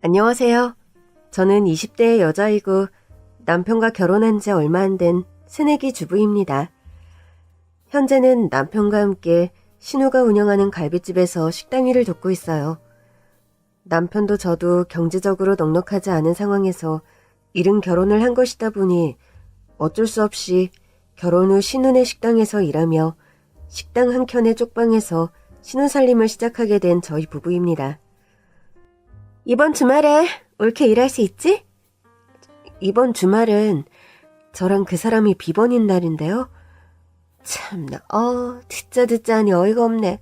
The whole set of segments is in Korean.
안녕하세요. 저는 20대의 여자이고 남편과 결혼한 지 얼마 안 된 새내기 주부입니다. 현재는 남편과 함께 신우가 운영하는 갈비집에서 식당 일을 돕고 있어요. 남편도 저도 경제적으로 넉넉하지 않은 상황에서 이른 결혼을 한 것이다 보니 어쩔 수 없이 결혼 후 신혼의 식당에서 일하며 식당 한 켠의 쪽방에서 신혼살림을 시작하게 된 저희 부부입니다. 이번 주말에 옳게 일할 수 있지? 이번 주말은 저랑 그 사람이 비번인 날인데요. 참나, 듣자 하니 어이가 없네.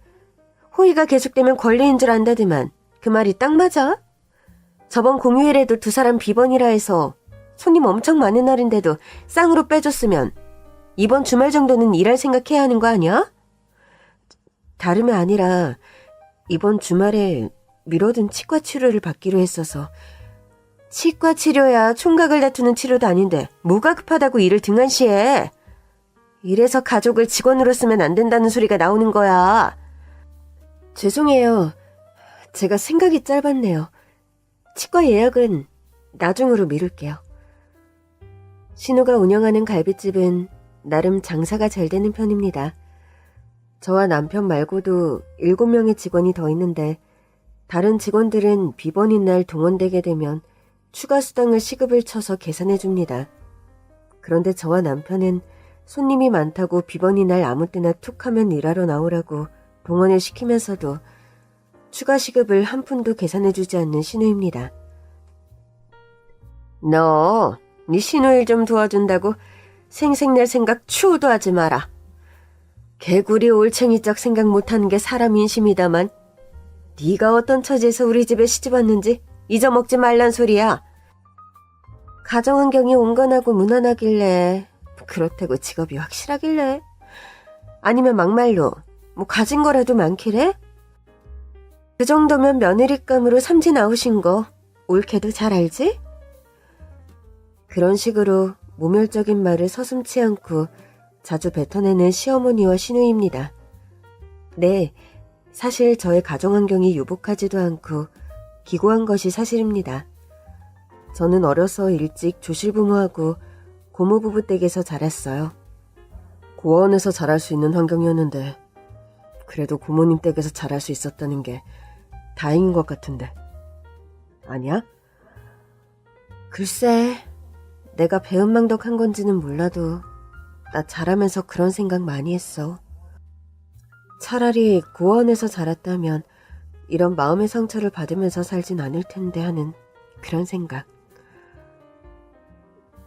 호의가 계속되면 권리인 줄 안다더만 그 말이 딱 맞아? 저번 공휴일에도 두 사람 비번이라 해서 손님 엄청 많은 날인데도 쌍으로 빼줬으면 이번 주말 정도는 일할 생각해야 하는 거 아니야? 다름이 아니라 이번 주말에 미뤄둔 치과 치료를 받기로 했어서. 치과 치료야 총각을 다투는 치료도 아닌데 뭐가 급하다고 일을 등한시해. 이래서 가족을 직원으로 쓰면 안 된다는 소리가 나오는 거야. 죄송해요. 제가 생각이 짧았네요. 치과 예약은 나중으로 미룰게요. 신우가 운영하는 갈비집은 나름 장사가 잘 되는 편입니다. 저와 남편 말고도 7명의 직원이 더 있는데 다른 직원들은 비번인 날 동원되게 되면 추가 수당을 시급을 쳐서 계산해 줍니다. 그런데 저와 남편은 손님이 많다고 비번인 날 아무 때나 툭 하면 일하러 나오라고 동원을 시키면서도 추가 시급을 한 푼도 계산해 주지 않는 신우입니다. 너, 네 신우일 좀 도와준다고 생색낼 생각 추호도 하지 마라. 개구리 올챙이적 생각 못하는 게 사람 인심이다만 네가 어떤 처지에서 우리 집에 시집왔는지 잊어먹지 말란 소리야. 가정환경이 온건하고 무난하길래, 그렇다고 직업이 확실하길래, 아니면 막말로 뭐 가진 거라도 많길래? 그 정도면 며느리감으로 삼진 아웃인 거 옳게도 잘 알지? 그런 식으로 모멸적인 말을 서슴지 않고 자주 뱉어내는 시어머니와 시누이입니다. 네, 사실 저의 가정환경이 유복하지도 않고 기고한 것이 사실입니다. 저는 어려서 일찍 조실부모하고 고모부부 댁에서 자랐어요. 고아원에서 자랄 수 있는 환경이었는데 그래도 고모님 댁에서 자랄 수 있었다는 게 다행인 것 같은데. 아니야? 글쎄, 내가 배은망덕한 건지는 몰라도 나 자라면서 그런 생각 많이 했어. 차라리 고아원에서 자랐다면 이런 마음의 상처를 받으면서 살진 않을 텐데 하는 그런 생각.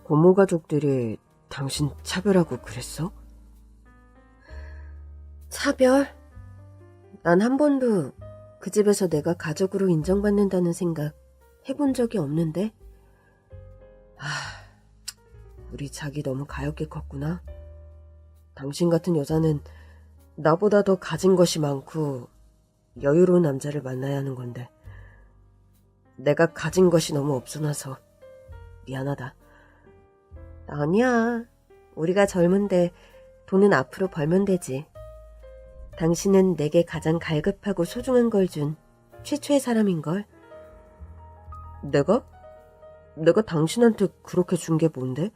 고모 가족들이 당신 차별하고 그랬어? 차별? 난 한 번도 그 집에서 내가 가족으로 인정받는다는 생각 해본 적이 없는데? 우리 자기 너무 가엾게 컸구나. 당신 같은 여자는 나보다 더 가진 것이 많고 여유로운 남자를 만나야 하는 건데 내가 가진 것이 너무 없어놔서 미안하다. 아니야. 우리가 젊은데 돈은 앞으로 벌면 되지. 당신은 내게 가장 갈급하고 소중한 걸 준 최초의 사람인걸. 내가? 내가 당신한테 그렇게 준 게 뭔데?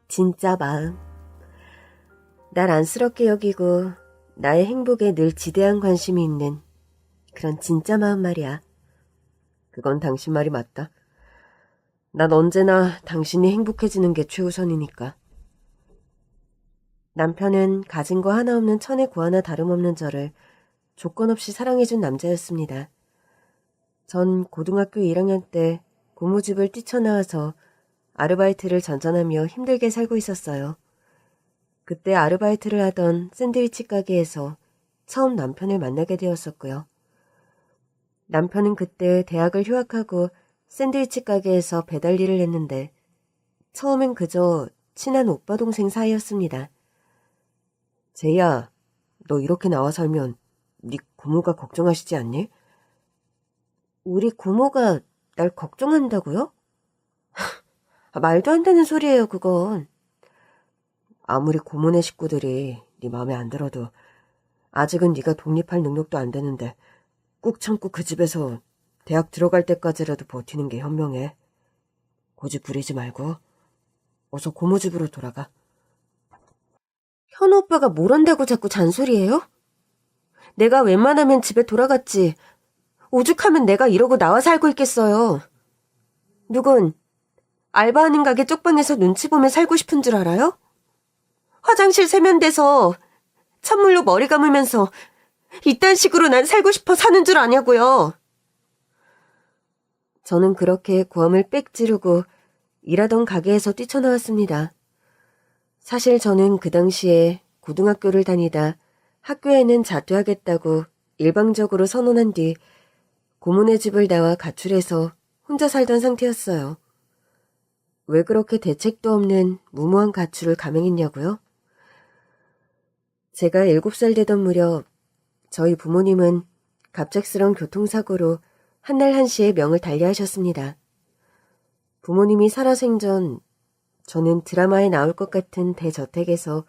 진짜 마음. 날 안쓰럽게 여기고 나의 행복에 늘 지대한 관심이 있는 그런 진짜 마음 말이야. 그건 당신 말이 맞다. 난 언제나 당신이 행복해지는 게 최우선이니까. 남편은 가진 거 하나 없는 천의 고아나 다름없는 저를 조건 없이 사랑해준 남자였습니다. 전 고등학교 1학년 때 고모집을 뛰쳐나와서 아르바이트를 전전하며 힘들게 살고 있었어요. 그때 아르바이트를 하던 샌드위치 가게에서 처음 남편을 만나게 되었었고요. 남편은 그때 대학을 휴학하고 샌드위치 가게에서 배달 일을 했는데 처음엔 그저 친한 오빠 동생 사이였습니다. 제이야, 너 이렇게 나와 살면 네 고모가 걱정하시지 않니? 우리 고모가 날 걱정한다고요? 말도 안 되는 소리예요, 그건. 아무리 고모네 식구들이 네 마음에 안 들어도 아직은 네가 독립할 능력도 안 되는데 꾹 참고 그 집에서 대학 들어갈 때까지라도 버티는 게 현명해. 고집 부리지 말고 어서 고모 집으로 돌아가. 현우 오빠가 뭘 한다고 자꾸 잔소리해요? 내가 웬만하면 집에 돌아갔지. 오죽하면 내가 이러고 나와 살고 있겠어요. 누군 알바하는 가게 쪽방에서 눈치 보며 살고 싶은 줄 알아요? 화장실 세면대서 찬물로 머리 감으면서 이딴 식으로 난 살고 싶어 사는 줄 아냐고요. 저는 그렇게 고함을 빽 지르고 일하던 가게에서 뛰쳐나왔습니다. 사실 저는 그 당시에 고등학교를 다니다 학교에는 자퇴하겠다고 일방적으로 선언한 뒤 고모네 집을 나와 가출해서 혼자 살던 상태였어요. 왜 그렇게 대책도 없는 무모한 가출을 감행했냐고요? 제가 7살 되던 무렵 저희 부모님은 갑작스런 교통사고로 한날 한시에 명을 달리하셨습니다. 부모님이 살아생전 저는 드라마에 나올 것 같은 대저택에서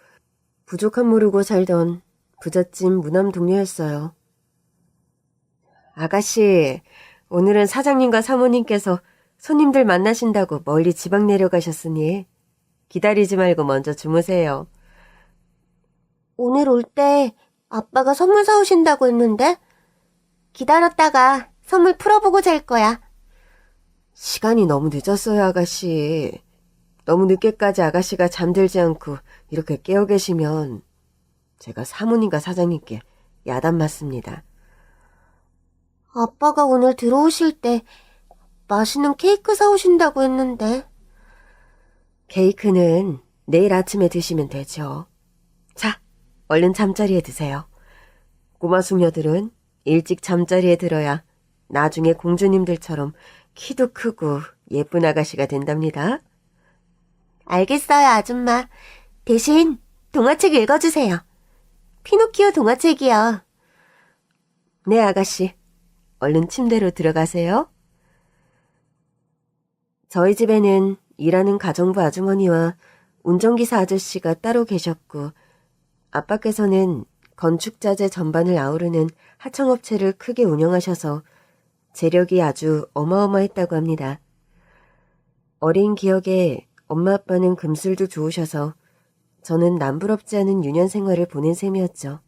부족함 모르고 살던 부잣집 무남 동료였어요. 아가씨, 오늘은 사장님과 사모님께서 손님들 만나신다고 멀리 지방 내려가셨으니 기다리지 말고 먼저 주무세요. 오늘 올 때 아빠가 선물 사오신다고 했는데 기다렸다가 선물 풀어보고 잘 거야. 시간이 너무 늦었어요, 아가씨. 너무 늦게까지 아가씨가 잠들지 않고 이렇게 깨어 계시면 제가 사모님과 사장님께 야단 맞습니다. 아빠가 오늘 들어오실 때 맛있는 케이크 사오신다고 했는데. 케이크는 내일 아침에 드시면 되죠. 자, 얼른 잠자리에 드세요. 꼬마 숙녀들은 일찍 잠자리에 들어야 나중에 공주님들처럼 키도 크고 예쁜 아가씨가 된답니다. 알겠어요, 아줌마. 대신 동화책 읽어주세요. 피노키오 동화책이요. 네, 아가씨. 얼른 침대로 들어가세요. 저희 집에는 일하는 가정부 아주머니와 운전기사 아저씨가 따로 계셨고 아빠께서는 건축자재 전반을 아우르는 하청업체를 크게 운영하셔서 재력이 아주 어마어마했다고 합니다. 어린 기억에 엄마 아빠는 금술도 좋으셔서 저는 남부럽지 않은 유년 생활을 보낸 셈이었죠.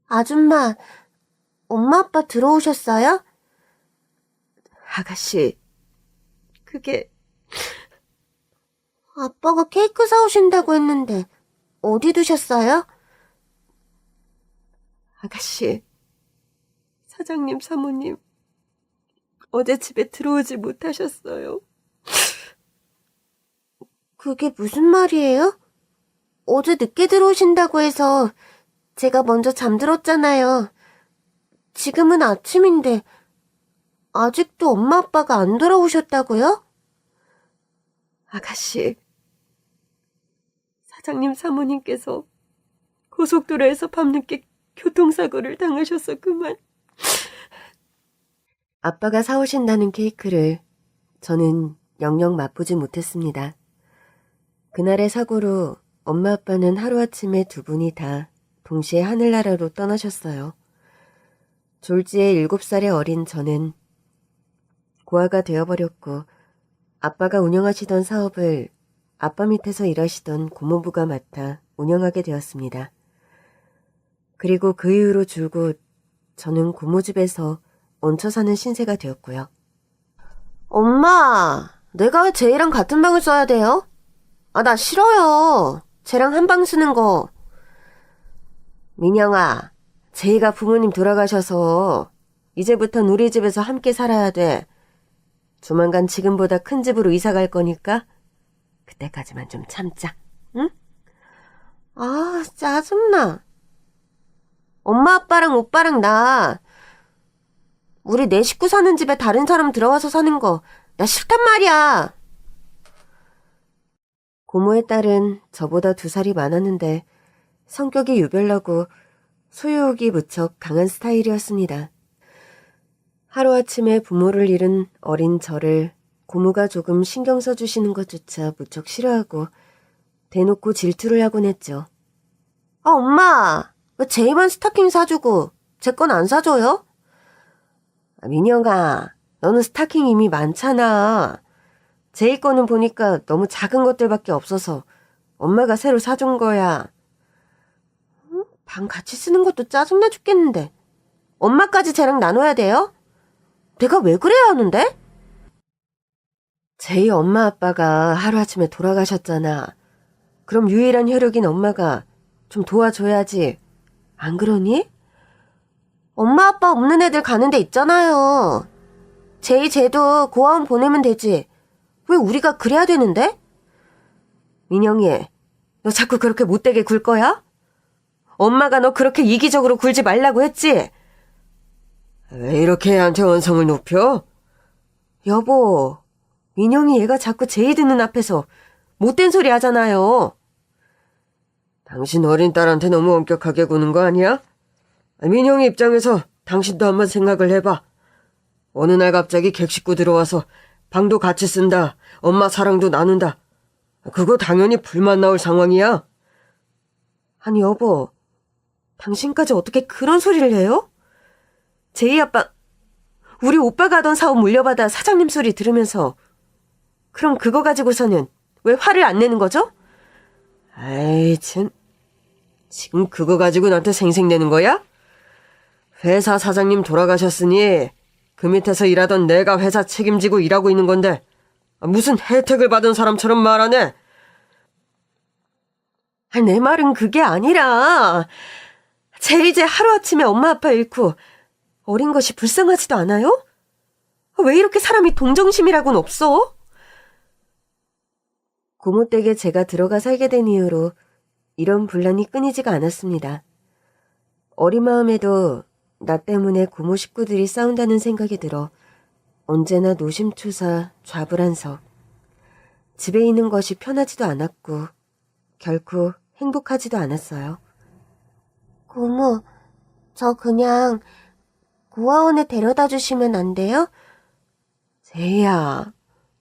아줌마, 엄마 아빠 들어오셨어요? 아가씨, 그게... 아빠가 케이크 사오신다고 했는데 어디 두셨어요? 아가씨, 사장님, 사모님 어제 집에 들어오지 못하셨어요. 그게 무슨 말이에요? 어제 늦게 들어오신다고 해서 제가 먼저 잠들었잖아요. 지금은 아침인데 아직도 엄마 아빠가 안 돌아오셨다고요? 아가씨, 사장님 사모님께서 고속도로에서 밤늦게 교통사고를 당하셔서 그만. 아빠가 사오신다는 케이크를 저는 영영 맛보지 못했습니다. 그날의 사고로 엄마 아빠는 하루아침에 두 분이 다 동시에 하늘나라로 떠나셨어요. 졸지에 7살의 어린 저는 고아가 되어버렸고 아빠가 운영하시던 사업을 아빠 밑에서 일하시던 고모부가 맡아 운영하게 되었습니다. 그리고 그 이후로 줄곧 저는 고모집에서 얹혀 사는 신세가 되었고요. 엄마, 내가 왜 쟤랑 같은 방을 써야 돼요? 아, 나 싫어요. 쟤랑 한 방 쓰는 거. 민영아, 쟤가 부모님 돌아가셔서 이제부턴 우리 집에서 함께 살아야 돼. 조만간 지금보다 큰 집으로 이사 갈 거니까 그때까지만 좀 참자, 응? 아, 짜증나. 엄마 아빠랑 오빠랑 나 우리 네 식구 사는 집에 다른 사람 들어와서 사는 거 나 싫단 말이야. 고모의 딸은 저보다 2살이 많았는데 성격이 유별나고 소유욕이 무척 강한 스타일이었습니다. 하루아침에 부모를 잃은 어린 저를 고모가 조금 신경 써주시는 것조차 무척 싫어하고 대놓고 질투를 하곤 했죠. 아, 엄마, 왜 제 입은 스타킹 사주고 제 건 안 사줘요? 민영아, 너는 스타킹 이미 많잖아. 제이 거는 보니까 너무 작은 것들밖에 없어서 엄마가 새로 사준 거야. 방 같이 쓰는 것도 짜증나 죽겠는데 엄마까지 쟤랑 나눠야 돼요? 내가 왜 그래야 하는데? 제이 엄마 아빠가 하루아침에 돌아가셨잖아. 그럼 유일한 혈육인 엄마가 좀 도와줘야지. 안 그러니? 엄마 아빠 없는 애들 가는 데 있잖아요. 제이 쟤도 고아원 보내면 되지. 왜 우리가 그래야 되는데? 민영이, 너 자꾸 그렇게 못되게 굴 거야? 엄마가 너 그렇게 이기적으로 굴지 말라고 했지? 왜 이렇게 애한테 언성을 높여? 여보, 민영이 얘가 자꾸 제이 듣는 앞에서 못된 소리 하잖아요. 당신 어린 딸한테 너무 엄격하게 구는 거 아니야? 민영이 입장에서 당신도 한번 생각을 해봐. 어느 날 갑자기 객식구 들어와서 방도 같이 쓴다, 엄마 사랑도 나눈다. 그거 당연히 불만 나올 상황이야. 아니 여보, 당신까지 어떻게 그런 소리를 해요? 제이 아빠, 우리 오빠가 하던 사업 물려받아 사장님 소리 들으면서 그럼 그거 가지고서는 왜 화를 안 내는 거죠? 아이 참, 지금 그거 가지고 나한테 생색내는 거야? 회사 사장님 돌아가셨으니 그 밑에서 일하던 내가 회사 책임지고 일하고 있는 건데 무슨 혜택을 받은 사람처럼 말하네? 내 말은 그게 아니라 쟤 이제 하루아침에 엄마 아빠 잃고 어린 것이 불쌍하지도 않아요? 왜 이렇게 사람이 동정심이라고는 없어? 고모 댁에 제가 들어가 살게 된 이후로 이런 분란이 끊이지가 않았습니다. 어린 마음에도 나 때문에 고모 식구들이 싸운다는 생각이 들어 언제나 노심초사 좌불안석. 집에 있는 것이 편하지도 않았고 결코 행복하지도 않았어요. 고모, 저 그냥 고아원에 데려다 주시면 안 돼요? 제이야,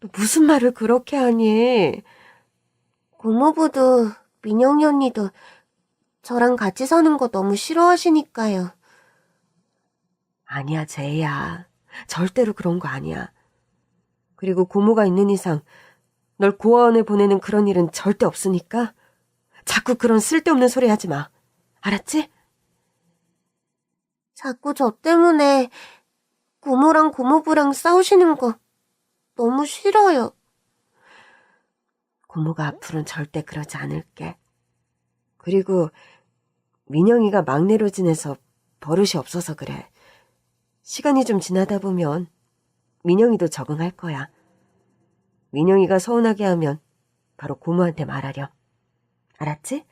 너 무슨 말을 그렇게 하니? 고모부도 민영이 언니도 저랑 같이 사는 거 너무 싫어하시니까요. 아니야, 제이야. 절대로 그런 거 아니야. 그리고 고모가 있는 이상 널 고아원에 보내는 그런 일은 절대 없으니까 자꾸 그런 쓸데없는 소리 하지 마. 알았지? 자꾸 저 때문에 고모랑 고모부랑 싸우시는 거 너무 싫어요. 고모가 앞으로는 절대 그러지 않을게. 그리고 민영이가 막내로 지내서 버릇이 없어서 그래. 시간이 좀 지나다 보면 민영이도 적응할 거야. 민영이가 서운하게 하면 바로 고모한테 말하렴. 알았지?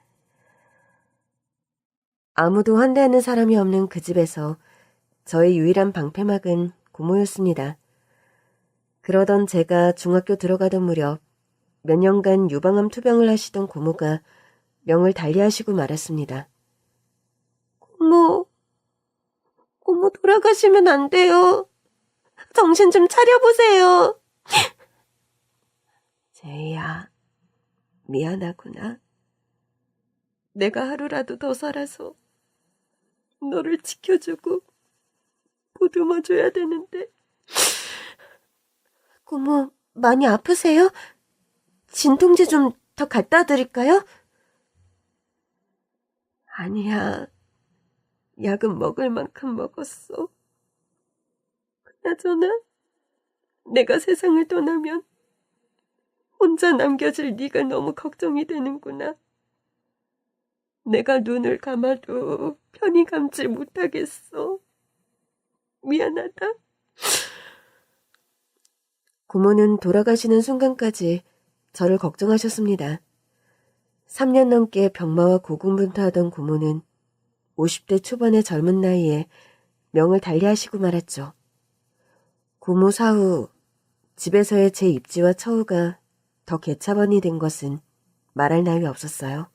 아무도 환대하는 사람이 없는 그 집에서 저의 유일한 방패막은 고모였습니다. 그러던 제가 중학교 들어가던 무렵 몇 년간 유방암 투병을 하시던 고모가 명을 달리하시고 말았습니다. 고모 돌아가시면 안 돼요. 정신 좀 차려보세요. 제이야, 미안하구나. 내가 하루라도 더 살아서 너를 지켜주고 보듬어줘야 되는데. 고모, 많이 아프세요? 진통제 좀 더 갖다 드릴까요? 아니야. 약은 먹을 만큼 먹었어. 그나저나 내가 세상을 떠나면 혼자 남겨질 네가 너무 걱정이 되는구나. 내가 눈을 감아도 편히 감지 못하겠어. 미안하다. 고모는 돌아가시는 순간까지 저를 걱정하셨습니다. 3년 넘게 병마와 고군분투하던 고모는 50대 초반의 젊은 나이에 명을 달리하시고 말았죠. 고모 사후 집에서의 제 입지와 처우가 더 개차반이 된 것은 말할 나위 없었어요.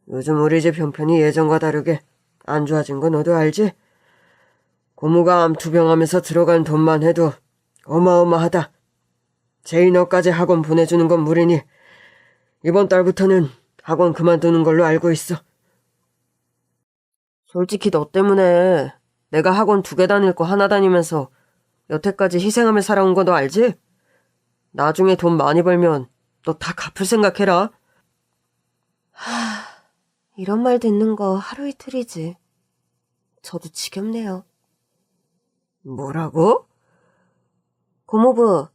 요즘 우리 집 형편이 예전과 다르게 안 좋아진 거 너도 알지? 고모가 암 투병하면서 들어간 돈만 해도 어마어마하다. 제이 너까지 학원 보내주는 건 무리니 이번 달부터는 학원 그만두는 걸로 알고 있어. 솔직히 너 때문에 내가 학원 2개 다닐 거 하나 다니면서 여태까지 희생하며 살아온 거 너 알지? 나중에 돈 많이 벌면 너 다 갚을 생각해라. 이런 말 듣는 거 하루 이틀이지. 저도 지겹네요. 뭐라고? 고모부,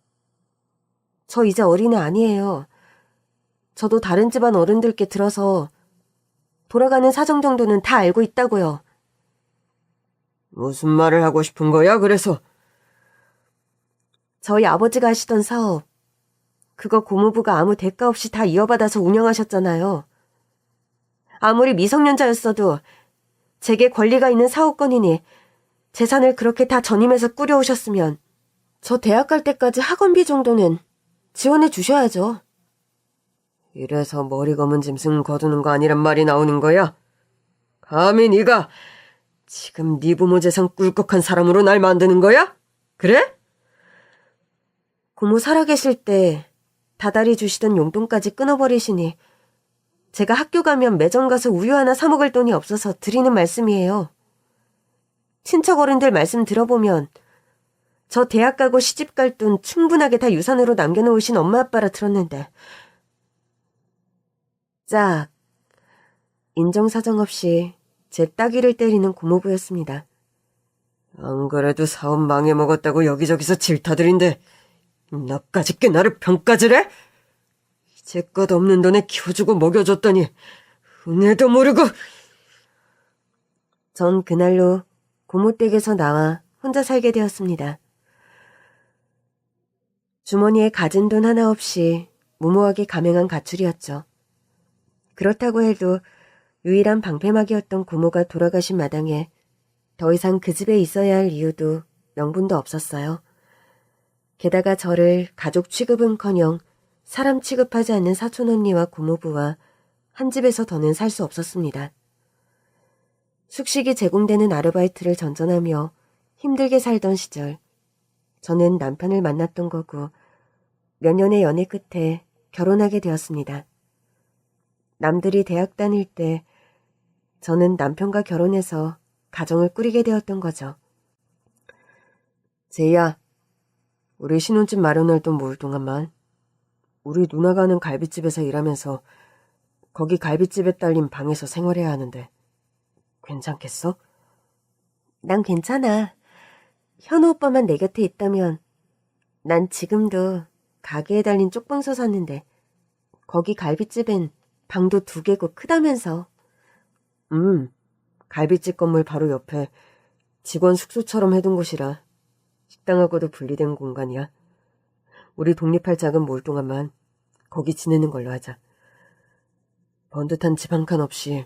저 이제 어린애 아니에요. 저도 다른 집안 어른들께 들어서 돌아가는 사정 정도는 다 알고 있다고요. 무슨 말을 하고 싶은 거야, 그래서? 저희 아버지가 하시던 사업, 그거 고모부가 아무 대가 없이 다 이어받아서 운영하셨잖아요. 아무리 미성년자였어도 제게 권리가 있는 사업권이니 재산을 그렇게 다 전임해서 꾸려오셨으면 저 대학 갈 때까지 학원비 정도는 지원해 주셔야죠. 이래서 머리 검은 짐승 거두는 거 아니란 말이 나오는 거야? 감히 네가 지금 네 부모 재산 꿀꺽한 사람으로 날 만드는 거야? 그래? 고모 살아계실 때 다달이 주시던 용돈까지 끊어버리시니 제가 학교 가면 매점 가서 우유 하나 사 먹을 돈이 없어서 드리는 말씀이에요. 친척 어른들 말씀 들어보면 저 대학 가고 시집 갈 돈 충분하게 다 유산으로 남겨놓으신 엄마 아빠라 들었는데 짝, 인정사정 없이 제 따귀를 때리는 고모부였습니다. 안 그래도 사업 망해먹었다고 여기저기서 질타들인데 나까지 꽤 나를 평가질해? 이제껏 없는 돈에 키워주고 먹여줬더니 은혜도 모르고. 전 그날로 고모 댁에서 나와 혼자 살게 되었습니다. 주머니에 가진 돈 하나 없이 무모하게 감행한 가출이었죠. 그렇다고 해도 유일한 방패막이었던 고모가 돌아가신 마당에 더 이상 그 집에 있어야 할 이유도 명분도 없었어요. 게다가 저를 가족 취급은커녕 사람 취급하지 않는 사촌 언니와 고모부와 한 집에서 더는 살 수 없었습니다. 숙식이 제공되는 아르바이트를 전전하며 힘들게 살던 시절 저는 남편을 만났던 거고 몇 년의 연애 끝에 결혼하게 되었습니다. 남들이 대학 다닐 때 저는 남편과 결혼해서 가정을 꾸리게 되었던 거죠. 제이야, 우리 신혼집 마련할 돈 모을 동안만 우리 누나가 하는 갈비집에서 일하면서 거기 갈비집에 딸린 방에서 생활해야 하는데 괜찮겠어? 난 괜찮아. 현우 오빠만 내 곁에 있다면 난 지금도 가게에 달린 쪽방서 샀는데 거기 갈비집엔 방도 2개고 크다면서. 갈비집 건물 바로 옆에 직원 숙소처럼 해둔 곳이라 식당하고도 분리된 공간이야. 우리 독립할 작은 모을 동안만 거기 지내는 걸로 하자. 번듯한 집 한 칸 없이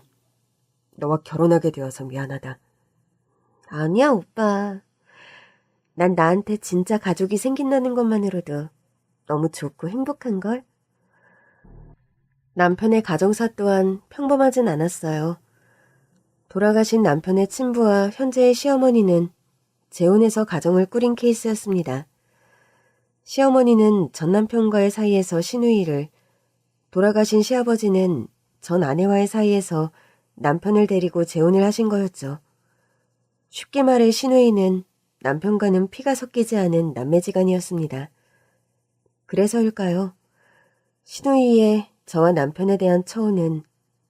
너와 결혼하게 되어서 미안하다. 아니야, 오빠. 난 나한테 진짜 가족이 생긴다는 것만으로도 너무 좋고 행복한걸? 남편의 가정사 또한 평범하진 않았어요. 돌아가신 남편의 친부와 현재의 시어머니는 재혼해서 가정을 꾸린 케이스였습니다. 시어머니는 전 남편과의 사이에서 시누이를, 돌아가신 시아버지는 전 아내와의 사이에서 남편을 데리고 재혼을 하신 거였죠. 쉽게 말해 시누이는 남편과는 피가 섞이지 않은 남매지간이었습니다. 그래서일까요? 시누이의 저와 남편에 대한 처우는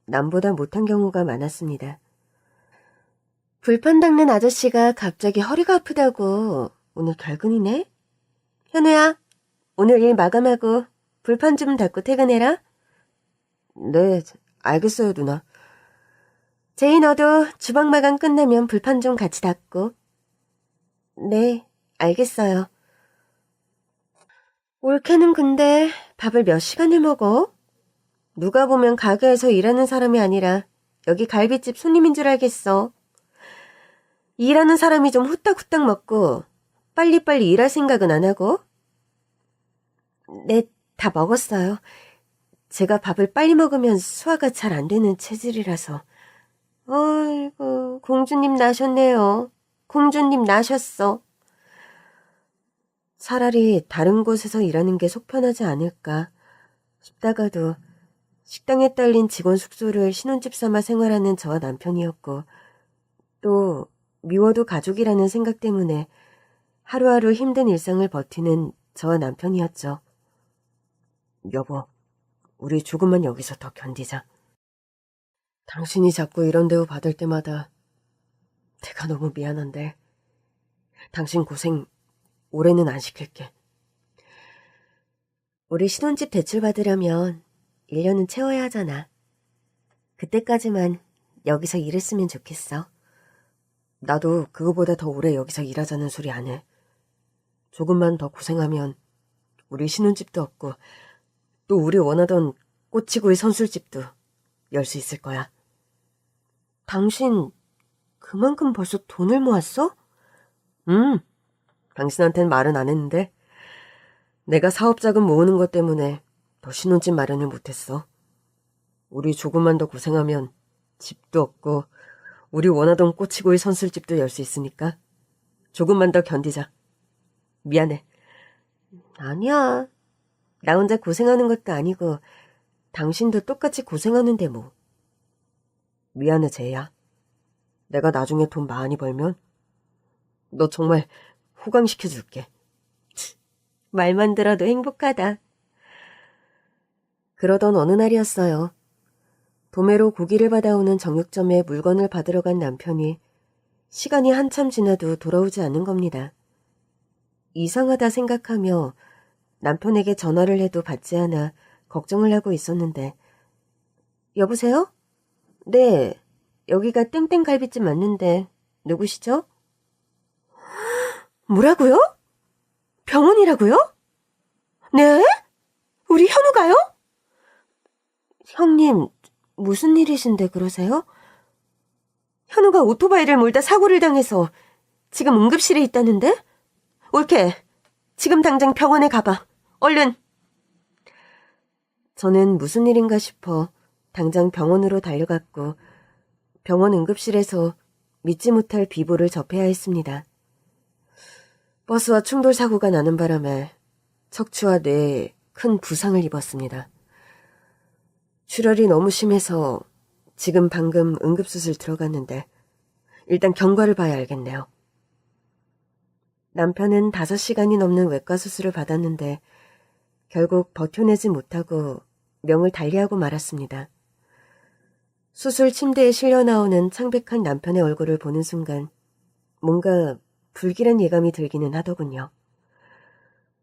남보다 못한 경우가 많았습니다. 불판 닦는 아저씨가 갑자기 허리가 아프다고 오늘 결근이네? 현우야, 오늘 일 마감하고 불판 좀 닦고 퇴근해라. 네, 알겠어요, 누나. 제이 너도 주방 마감 끝나면 불판 좀 같이 닦고. 네, 알겠어요. 올케는 근데 밥을 몇 시간을 먹어? 누가 보면 가게에서 일하는 사람이 아니라 여기 갈비집 손님인 줄 알겠어. 일하는 사람이 좀 후딱후딱 먹고 빨리빨리 일할 생각은 안 하고? 네, 다 먹었어요. 제가 밥을 빨리 먹으면 소화가 잘 안 되는 체질이라서. 아이고, 공주님 나셨네요. 공주님 나셨어. 차라리 다른 곳에서 일하는 게 속편하지 않을까 싶다가도 식당에 딸린 직원 숙소를 신혼집 삼아 생활하는 저와 남편이었고 또 미워도 가족이라는 생각 때문에 하루하루 힘든 일상을 버티는 저와 남편이었죠. 여보, 우리 조금만 여기서 더 견디자. 당신이 자꾸 이런 대우 받을 때마다 내가 너무 미안한데 당신 고생 올해는 안 시킬게. 우리 신혼집 대출 받으려면 1년은 채워야 하잖아. 그때까지만 여기서 일했으면 좋겠어. 나도 그거보다 더 오래 여기서 일하자는 소리 안 해. 조금만 더 고생하면 우리 신혼집도 없고 또 우리 원하던 꼬치구이 선술집도 열 수 있을 거야. 당신 그만큼 벌써 돈을 모았어? 당신한텐 말은 안 했는데 내가 사업자금 모으는 것 때문에 더 신혼집 마련을 못했어. 우리 조금만 더 고생하면 집도 없고 우리 원하던 꼬치구이 선술집도 열 수 있으니까 조금만 더 견디자. 미안해. 아니야. 나 혼자 고생하는 것도 아니고 당신도 똑같이 고생하는데 뭐. 미안해, 제이야. 내가 나중에 돈 많이 벌면 너 정말 호강시켜줄게. 말만 들어도 행복하다. 그러던 어느 날이었어요. 도매로 고기를 받아오는 정육점에 물건을 받으러 간 남편이 시간이 한참 지나도 돌아오지 않는 겁니다. 이상하다 생각하며 남편에게 전화를 해도 받지 않아 걱정을 하고 있었는데, 여보세요? 네, 여기가 땡땡갈비집 맞는데 누구시죠? 뭐라고요? 병원이라고요? 네? 우리 현우가요? 형님, 무슨 일이신데 그러세요? 현우가 오토바이를 몰다 사고를 당해서 지금 응급실에 있다는데? 옳게, 지금 당장 병원에 가봐. 얼른. 저는 무슨 일인가 싶어 당장 병원으로 달려갔고 병원 응급실에서 믿지 못할 비보를 접해야 했습니다. 버스와 충돌 사고가 나는 바람에 척추와 뇌에 큰 부상을 입었습니다. 출혈이 너무 심해서 지금 방금 응급수술 들어갔는데 일단 경과를 봐야 알겠네요. 남편은 5시간이 넘는 외과 수술을 받았는데 결국 버텨내지 못하고 명을 달리하고 말았습니다. 수술 침대에 실려 나오는 창백한 남편의 얼굴을 보는 순간 뭔가 불길한 예감이 들기는 하더군요.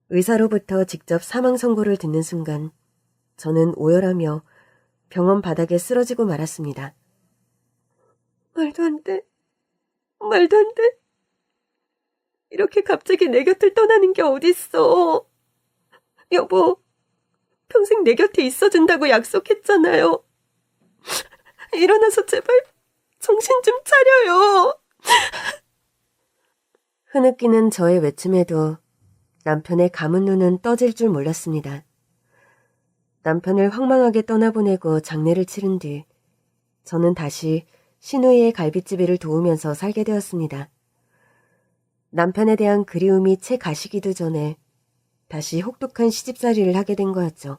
의사로부터 직접 사망 선고를 듣는 순간 저는 오열하며 병원 바닥에 쓰러지고 말았습니다. 말도 안 돼. 말도 안 돼. 이렇게 갑자기 내 곁을 떠나는 게 어딨어. 여보, 평생 내 곁에 있어준다고 약속했잖아요. 일어나서 제발 정신 좀 차려요. 흐느끼는 저의 외침에도 남편의 감은 눈은 떠질 줄 몰랐습니다. 남편을 황망하게 떠나보내고 장례를 치른 뒤 저는 다시 신우이의 갈비집이를 도우면서 살게 되었습니다. 남편에 대한 그리움이 채 가시기도 전에 다시 혹독한 시집살이를 하게 된 거였죠.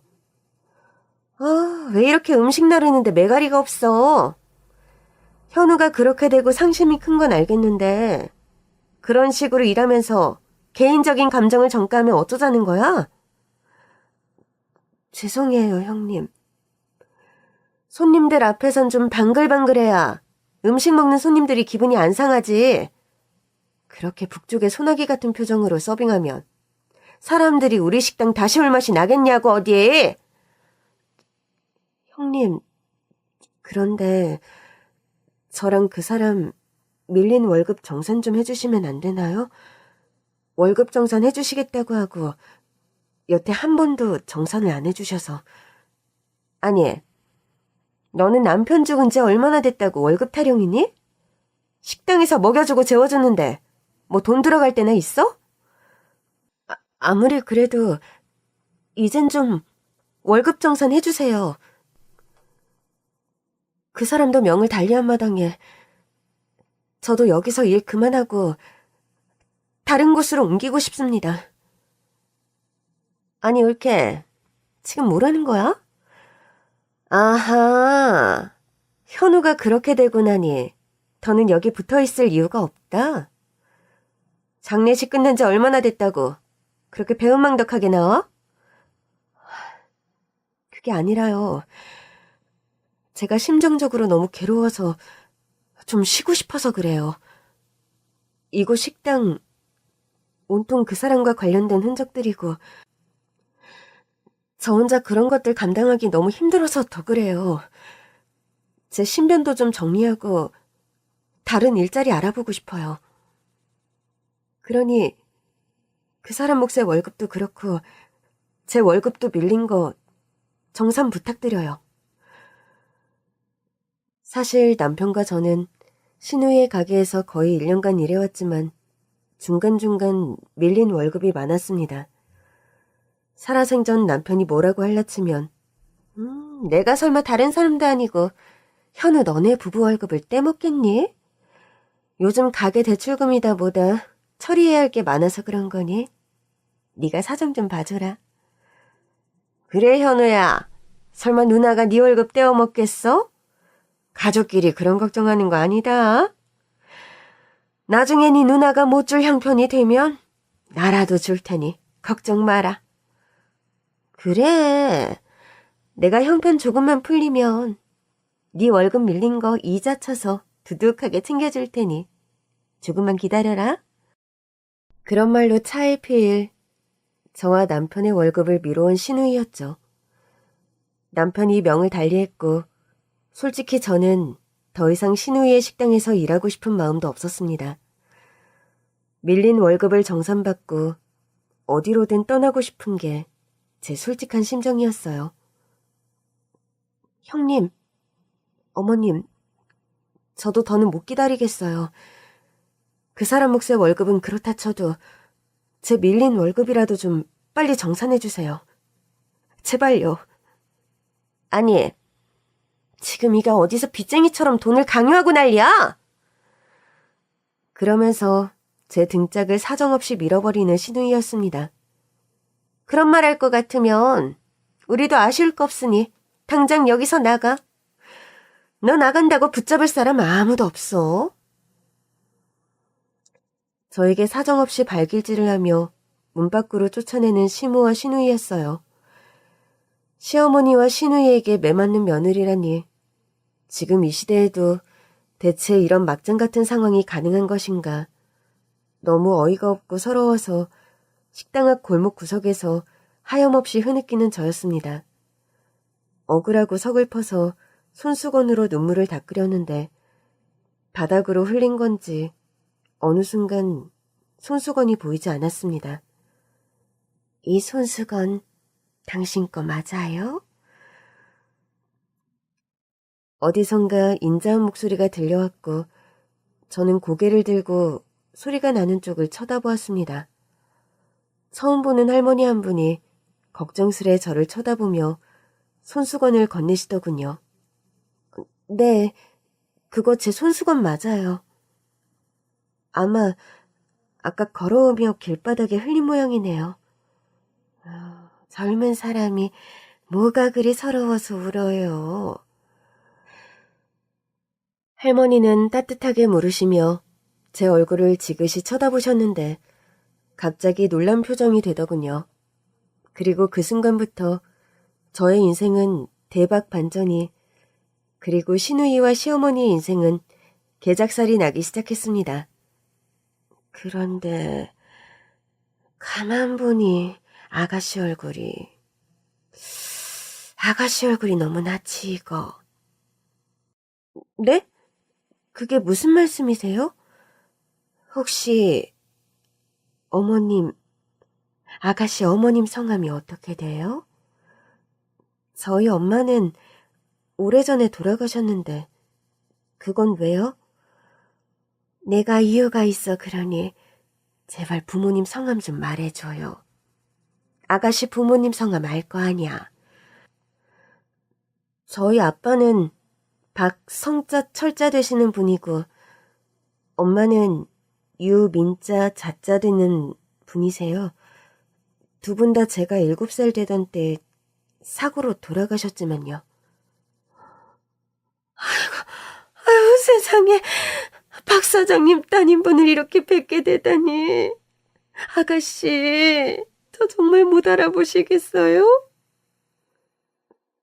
왜 이렇게 음식 나르는데 매가리가 없어. 현우가 그렇게 되고 상심이 큰 건 알겠는데 그런 식으로 일하면서 개인적인 감정을 전가하면 어쩌자는 거야? 죄송해요, 형님. 손님들 앞에선 좀 방글방글해야 음식 먹는 손님들이 기분이 안 상하지. 그렇게 북쪽의 소나기 같은 표정으로 서빙하면 사람들이 우리 식당 다시 올 맛이 나겠냐고 어디. 형님, 그런데 저랑 그 사람 밀린 월급 정산 좀 해주시면 안 되나요? 월급 정산 해주시겠다고 하고 여태 한 번도 정산을 안 해주셔서. 아니, 너는 남편 죽은 지 얼마나 됐다고 월급 타령이니? 식당에서 먹여주고 재워줬는데 뭐 돈 들어갈 때나 있어? 아무리 그래도 이젠 좀 월급 정산 해주세요. 그 사람도 명을 달리한 마당에 저도 여기서 일 그만하고 다른 곳으로 옮기고 싶습니다. 아니, 올케, 지금 뭐라는 거야? 아하, 현우가 그렇게 되고 나니 더는 여기 붙어 있을 이유가 없다. 장례식 끝난 지 얼마나 됐다고 그렇게 배은망덕하게 나와? 그게 아니라요. 제가 심정적으로 너무 괴로워서 좀 쉬고 싶어서 그래요. 이곳 식당 온통 그 사람과 관련된 흔적들이고 저 혼자 그런 것들 감당하기 너무 힘들어서 더 그래요. 제 신변도 좀 정리하고 다른 일자리 알아보고 싶어요. 그러니 그 사람 몫의 월급도 그렇고 제 월급도 밀린 거 정산 부탁드려요. 사실 남편과 저는 신우이의 가게에서 거의 1년간 일해왔지만 중간중간 밀린 월급이 많았습니다. 살아생전 남편이 뭐라고 할라치면 내가 설마 다른 사람도 아니고 현우 너네 부부 월급을 떼먹겠니? 요즘 가게 대출금이다 보다 처리해야 할 게 많아서 그런 거니? 네가 사정 좀 봐줘라. 그래 현우야. 설마 누나가 네 월급 떼어먹겠어? 가족끼리 그런 걱정하는 거 아니다. 나중에 네 누나가 못 줄 형편이 되면 나라도 줄 테니 걱정 마라. 그래. 내가 형편 조금만 풀리면 네 월급 밀린 거 이자 쳐서 두둑하게 챙겨줄 테니 조금만 기다려라. 그런 말로 차일피일 저와 남편의 월급을 미뤄온 신우이였죠. 남편이 명을 달리했고 솔직히 저는 더 이상 신우이의 식당에서 일하고 싶은 마음도 없었습니다. 밀린 월급을 정산받고 어디로든 떠나고 싶은 게 제 솔직한 심정이었어요. 형님, 어머님, 저도 더는 못 기다리겠어요. 그 사람 몫의 월급은 그렇다 쳐도 제 밀린 월급이라도 좀 빨리 정산해주세요. 제발요. 아니, 지금 이가 어디서 빚쟁이처럼 돈을 강요하고 난리야? 그러면서 제 등짝을 사정없이 밀어버리는 신우이였습니다. 그런 말 할 것 같으면 우리도 아쉬울 거 없으니 당장 여기서 나가. 너 나간다고 붙잡을 사람 아무도 없어. 저에게 사정없이 발길질을 하며 문 밖으로 쫓아내는 시모와 신우이였어요. 시어머니와 신우이에게 매맞는 며느리라니 지금 이 시대에도 대체 이런 막장 같은 상황이 가능한 것인가. 너무 어이가 없고 서러워서 식당 앞 골목 구석에서 하염없이 흐느끼는 저였습니다. 억울하고 서글퍼서 손수건으로 눈물을 닦으려는데 바닥으로 흘린 건지 어느 순간 손수건이 보이지 않았습니다. 이 손수건 당신 거 맞아요? 어디선가 인자한 목소리가 들려왔고 저는 고개를 들고 소리가 나는 쪽을 쳐다보았습니다. 처음 보는 할머니 한 분이 걱정스레 저를 쳐다보며 손수건을 건네시더군요. 네, 그거 제 손수건 맞아요. 아마 아까 걸어오며 길바닥에 흘린 모양이네요. 젊은 사람이 뭐가 그리 서러워서 울어요. 할머니는 따뜻하게 물으시며 제 얼굴을 지그시 쳐다보셨는데 갑자기 놀란 표정이 되더군요. 그리고 그 순간부터 저의 인생은 대박 반전이, 그리고 신우이와 시어머니의 인생은 개작살이 나기 시작했습니다. 그런데 가만 보니 아가씨 얼굴이 너무 낯이 익어. 네? 그게 무슨 말씀이세요? 혹시 어머님, 아가씨 어머님 성함이 어떻게 돼요? 저희 엄마는 오래전에 돌아가셨는데 그건 왜요? 내가 이유가 있어 그러니 제발 부모님 성함 좀 말해줘요. 아가씨 부모님 성함 알 거 아니야. 저희 아빠는 박성자 철자 되시는 분이고 엄마는 유민자 자자 되는 분이세요. 두 분 다 제가 7살 되던 때 사고로 돌아가셨지만요. 아이고, 세상에, 박 사장님 따님분을 이렇게 뵙게 되다니. 아가씨, 저 정말 못 알아보시겠어요?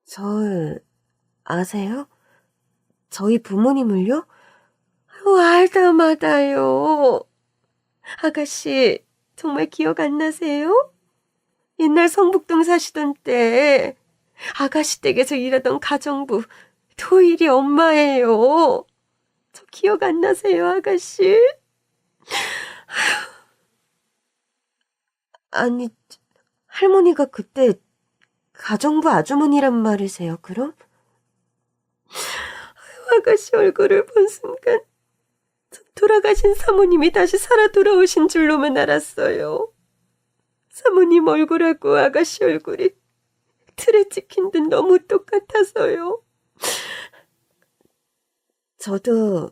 절 아세요? 저희 부모님을요? 알다 마다요. 아가씨, 정말 기억 안 나세요? 옛날 성북동 사시던 때 아가씨 댁에서 일하던 가정부 도일이 엄마예요. 저 기억 안 나세요, 아가씨? 아니, 할머니가 그때 가정부 아주머니란 말이세요, 그럼? 아가씨 얼굴을 본 순간 전 돌아가신 사모님이 다시 살아 돌아오신 줄로만 알았어요. 사모님 얼굴하고 아가씨 얼굴이 틀에 찍힌 듯 너무 똑같아서요. 저도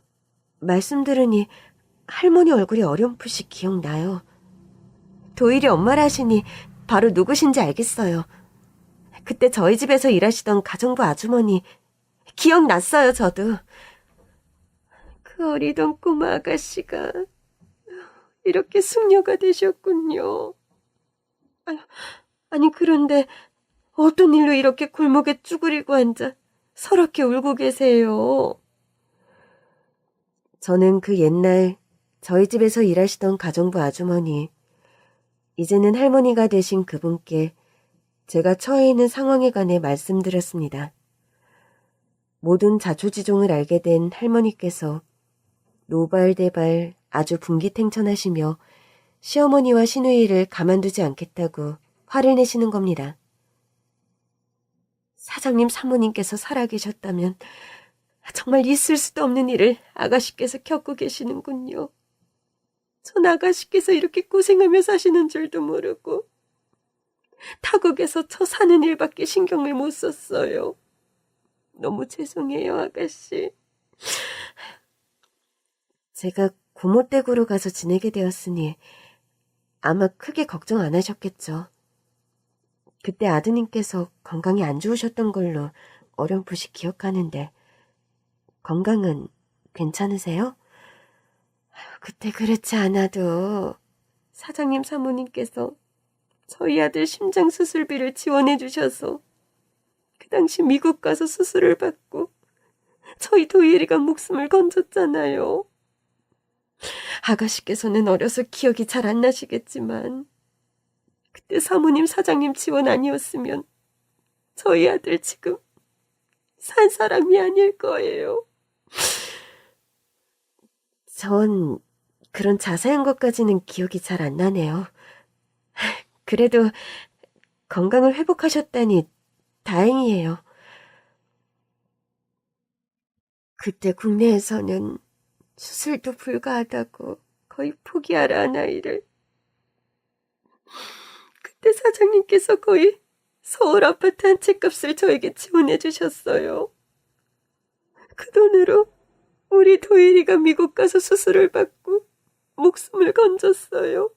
말씀 들으니 할머니 얼굴이 어렴풋이 기억나요. 도일이 엄마라시니 바로 누구신지 알겠어요. 그때 저희 집에서 일하시던 가정부 아주머니 기억났어요, 저도. 그 어리던 꼬마 아가씨가 이렇게 숙녀가 되셨군요. 아니 그런데 어떤 일로 이렇게 골목에 쭈그리고 앉아 서럽게 울고 계세요? 저는 그 옛날 저희 집에서 일하시던 가정부 아주머니, 이제는 할머니가 되신 그분께 제가 처해 있는 상황에 관해 말씀드렸습니다. 모든 자초지종을 알게 된 할머니께서 노발대발 아주 분기탱천하시며 시어머니와 시누이를 가만두지 않겠다고 화를 내시는 겁니다. 사장님 사모님께서 살아계셨다면 정말 있을 수도 없는 일을 아가씨께서 겪고 계시는군요. 전 아가씨께서 이렇게 고생하며 사시는 줄도 모르고 타국에서 저 사는 일밖에 신경을 못 썼어요. 너무 죄송해요, 아가씨. 제가 고모댁으로 가서 지내게 되었으니 아마 크게 걱정 안 하셨겠죠. 그때 아드님께서 건강이 안 좋으셨던 걸로 어렴풋이 기억하는데 건강은 괜찮으세요? 그때 그렇지 않아도 사장님 사모님께서 저희 아들 심장 수술비를 지원해 주셔서 그 당시 미국 가서 수술을 받고 저희 도예리가 목숨을 건졌잖아요. 아가씨께서는 어려서 기억이 잘 안 나시겠지만 그때 사모님 사장님 지원 아니었으면 저희 아들 지금 산 사람이 아닐 거예요. 전 그런 자세한 것까지는 기억이 잘 안 나네요. 그래도 건강을 회복하셨다니 다행이에요. 그때 국내에서는 수술도 불가하다고 거의 포기하라 한 아이를 그때 사장님께서 거의 서울 아파트 한 채 값을 저에게 지원해 주셨어요. 그 돈으로 우리 도일이가 미국 가서 수술을 받고 목숨을 건졌어요.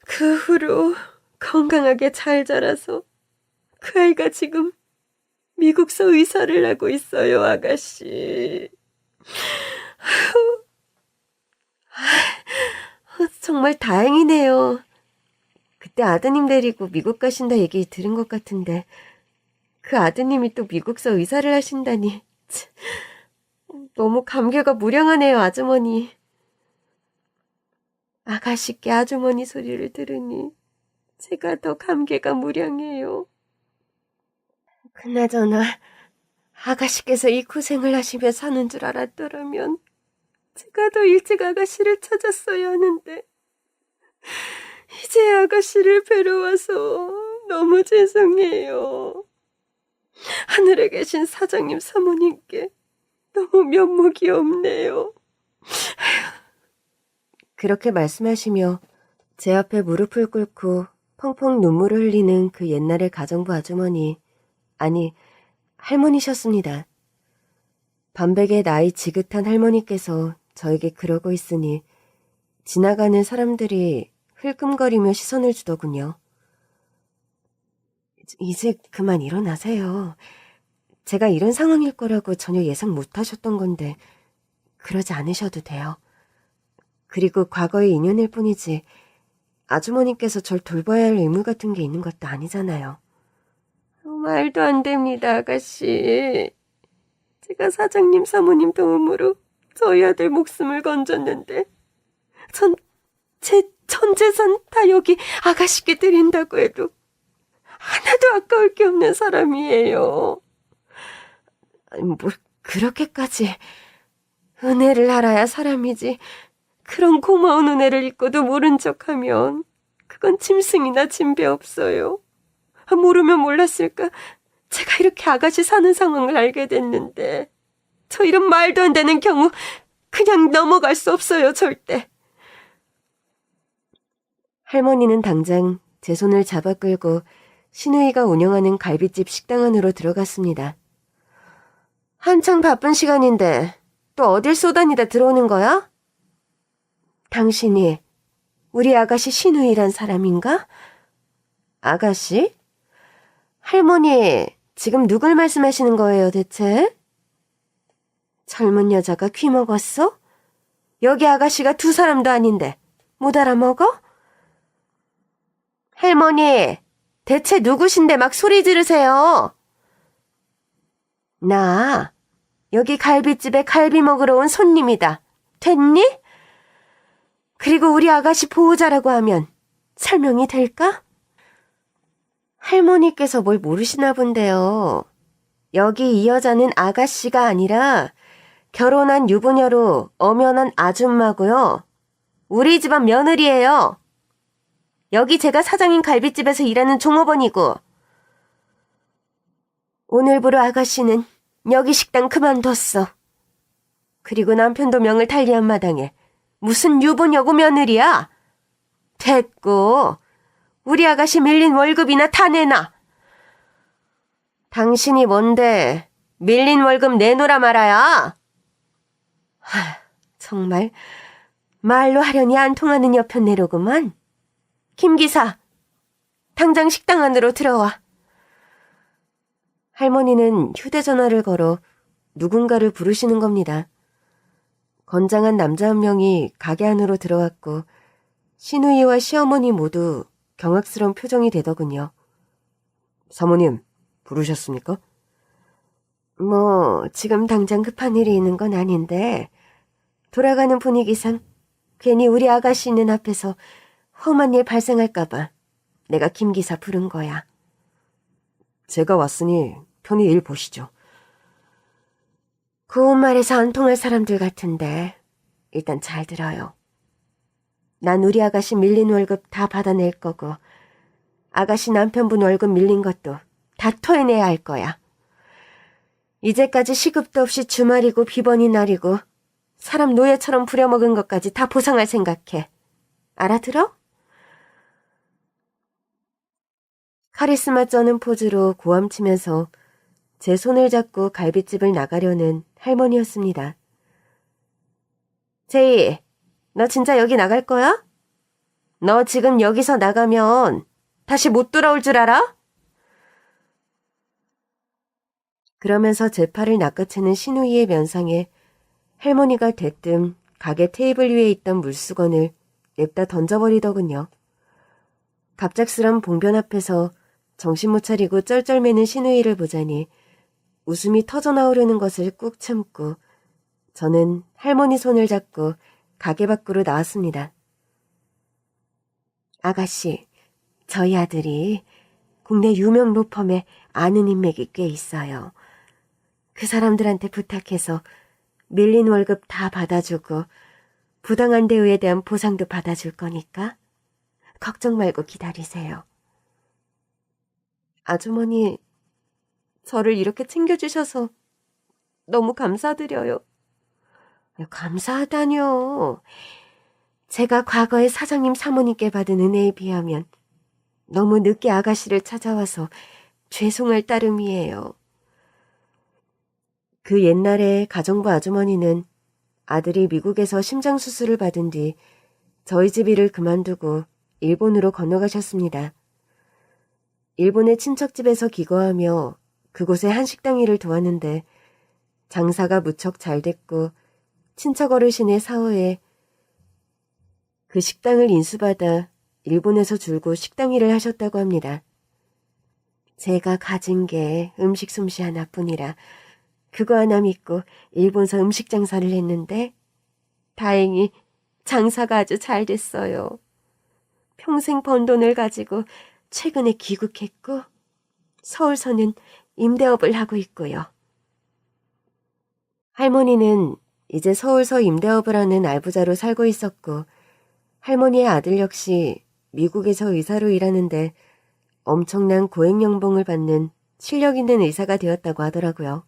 그 후로 건강하게 잘 자라서 그 아이가 지금 미국서 의사를 하고 있어요, 아가씨. 정말 다행이네요. 그때 아드님 데리고 미국 가신다 얘기 들은 것 같은데 그 아드님이 또 미국서 의사를 하신다니 참, 너무 감개가 무량하네요, 아주머니. 아가씨께 아주머니 소리를 들으니 제가 더 감개가 무량해요. 그나저나 아가씨께서 이 고생을 하시며 사는 줄 알았더라면 제가 더 일찍 아가씨를 찾았어야 하는데 이제 아가씨를 뵈러 와서 너무 죄송해요. 하늘에 계신 사장님 사모님께 너무 면목이 없네요. 그렇게 말씀하시며 제 앞에 무릎을 꿇고 펑펑 눈물을 흘리는 그 옛날의 가정부 아주머니, 아니 할머니셨습니다. 반백의 나이 지긋한 할머니께서 저에게 그러고 있으니 지나가는 사람들이 흘끔거리며 시선을 주더군요. 이제 그만 일어나세요. 제가 이런 상황일 거라고 전혀 예상 못 하셨던 건데 그러지 않으셔도 돼요. 그리고 과거의 인연일 뿐이지 아주머니께서 절 돌봐야 할 의무 같은 게 있는 것도 아니잖아요. 말도 안 됩니다, 아가씨. 제가 사장님 사모님 도움으로 저희 아들 목숨을 건졌는데 제 전 재산 다 여기 아가씨께 드린다고 해도 하나도 아까울 게 없는 사람이에요. 아니, 뭘 그렇게까지 은혜를 알아야 사람이지. 그런 고마운 은혜를 잊고도 모른 척하면 그건 짐승이나 짐배 없어요. 모르면 몰랐을까. 제가 이렇게 아가씨 사는 상황을 알게 됐는데 저 이런 말도 안 되는 경우 그냥 넘어갈 수 없어요, 절대. 할머니는 당장 제 손을 잡아 끌고 신우이가 운영하는 갈비집 식당 안으로 들어갔습니다. 한창 바쁜 시간인데 또 어딜 쏘다니다 들어오는 거야? 당신이 우리 아가씨 신우이란 사람인가? 아가씨? 할머니, 지금 누굴 말씀하시는 거예요, 대체? 젊은 여자가 귀 먹었어? 여기 아가씨가 두 사람도 아닌데 못 알아먹어? 할머니, 대체 누구신데 막 소리 지르세요? 나 여기 갈비집에 갈비 먹으러 온 손님이다. 됐니? 그리고 우리 아가씨 보호자라고 하면 설명이 될까? 할머니께서 뭘 모르시나 본데요. 여기 이 여자는 아가씨가 아니라 결혼한 유부녀로 엄연한 아줌마고요. 우리 집안 며느리예요. 여기 제가 사장인 갈비집에서 일하는 종업원이고 오늘부로 아가씨는 여기 식당 그만뒀어. 그리고 남편도 명을 달리한 마당에 무슨 유부녀고 며느리야? 됐고 우리 아가씨 밀린 월급이나 다 내놔. 당신이 뭔데 밀린 월급 내놓으라 말아야. 정말 말로 하려니 안 통하는 여편네로구만. 김 기사, 당장 식당 안으로 들어와. 할머니는 휴대전화를 걸어 누군가를 부르시는 겁니다. 건장한 남자 한 명이 가게 안으로 들어왔고 신우이와 시어머니 모두 경악스러운 표정이 되더군요. 사모님, 부르셨습니까? 뭐 지금 당장 급한 일이 있는 건 아닌데 돌아가는 분위기상 괜히 우리 아가씨 있는 앞에서 험한 일 발생할까봐 내가 김 기사 부른 거야. 제가 왔으니 편히 일 보시죠. 고운 말에서 안 통할 사람들 같은데 일단 잘 들어요. 난 우리 아가씨 밀린 월급 다 받아낼 거고 아가씨 남편분 월급 밀린 것도 다 토해내야 할 거야. 이제까지 시급도 없이 주말이고 비번이 날이고 사람 노예처럼 부려먹은 것까지 다 보상할 생각해. 알아들어? 카리스마 쩌는 포즈로 고함치면서 제 손을 잡고 갈비집을 나가려는 할머니였습니다. 제이, 너 진짜 여기 나갈 거야? 너 지금 여기서 나가면 다시 못 돌아올 줄 알아? 그러면서 제 팔을 낚아채는 신우이의 면상에 할머니가 대뜸 가게 테이블 위에 있던 물수건을 냅다 던져버리더군요. 갑작스런 봉변 앞에서 정신 못 차리고 쩔쩔매는 신우이를 보자니 웃음이 터져나오려는 것을 꾹 참고 저는 할머니 손을 잡고 가게 밖으로 나왔습니다. 아가씨, 저희 아들이 국내 유명 로펌에 아는 인맥이 꽤 있어요. 그 사람들한테 부탁해서 밀린 월급 다 받아주고 부당한 대우에 대한 보상도 받아줄 거니까 걱정 말고 기다리세요. 아주머니, 저를 이렇게 챙겨주셔서 너무 감사드려요. 감사하다뇨. 제가 과거에 사장님 사모님께 받은 은혜에 비하면 너무 늦게 아가씨를 찾아와서 죄송할 따름이에요. 그 옛날에 가정부 아주머니는 아들이 미국에서 심장수술을 받은 뒤 저희 집 일을 그만두고 일본으로 건너가셨습니다. 일본의 친척집에서 기거하며 그곳에 한식당 일을 도왔는데 장사가 무척 잘 됐고 친척 어르신의 사후에 그 식당을 인수받아 일본에서 줄곧 식당 일을 하셨다고 합니다. 제가 가진 게 음식 솜씨 하나뿐이라 그거 하나 믿고 일본서 음식 장사를 했는데 다행히 장사가 아주 잘 됐어요. 평생 번 돈을 가지고 최근에 귀국했고 서울서는 임대업을 하고 있고요. 할머니는 이제 서울서 임대업을 하는 알부자로 살고 있었고 할머니의 아들 역시 미국에서 의사로 일하는데 엄청난 고액연봉을 받는 실력 있는 의사가 되었다고 하더라고요.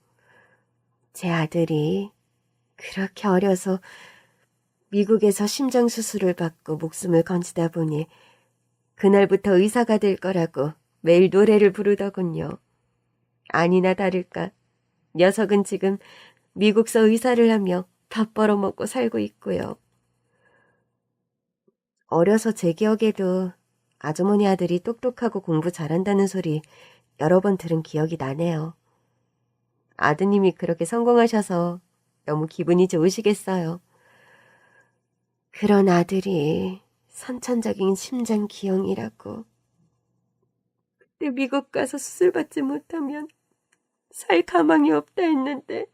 제 아들이 그렇게 어려서 미국에서 심장 수술을 받고 목숨을 건지다 보니 그날부터 의사가 될 거라고 매일 노래를 부르더군요. 아니나 다를까 녀석은 지금 미국서 의사를 하며 밥 벌어먹고 살고 있고요. 어려서 제 기억에도 아주머니 아들이 똑똑하고 공부 잘한다는 소리 여러 번 들은 기억이 나네요. 아드님이 그렇게 성공하셔서 너무 기분이 좋으시겠어요. 그런 아들이 선천적인 심장 기형이라고. 그때 미국 가서 수술 받지 못하면 살 가망이 없다 했는데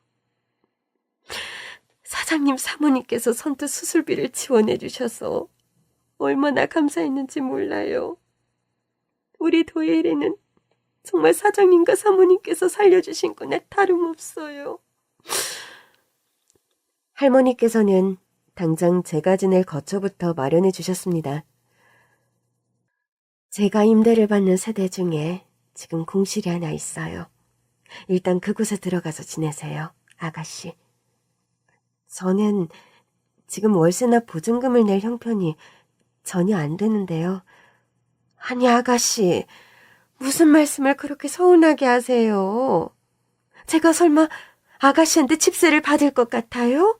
사장님 사모님께서 선뜻 수술비를 지원해 주셔서 얼마나 감사했는지 몰라요. 우리 도예리는 정말 사장님과 사모님께서 살려주신 거나 다름없어요. 할머니께서는 당장 제가 지낼 거처부터 마련해 주셨습니다. 제가 임대를 받는 세대 중에 지금 공실이 하나 있어요. 일단 그곳에 들어가서 지내세요, 아가씨. 저는 지금 월세나 보증금을 낼 형편이 전혀 안 되는데요. 아니, 아가씨, 무슨 말씀을 그렇게 서운하게 하세요? 제가 설마 아가씨한테 집세를 받을 것 같아요?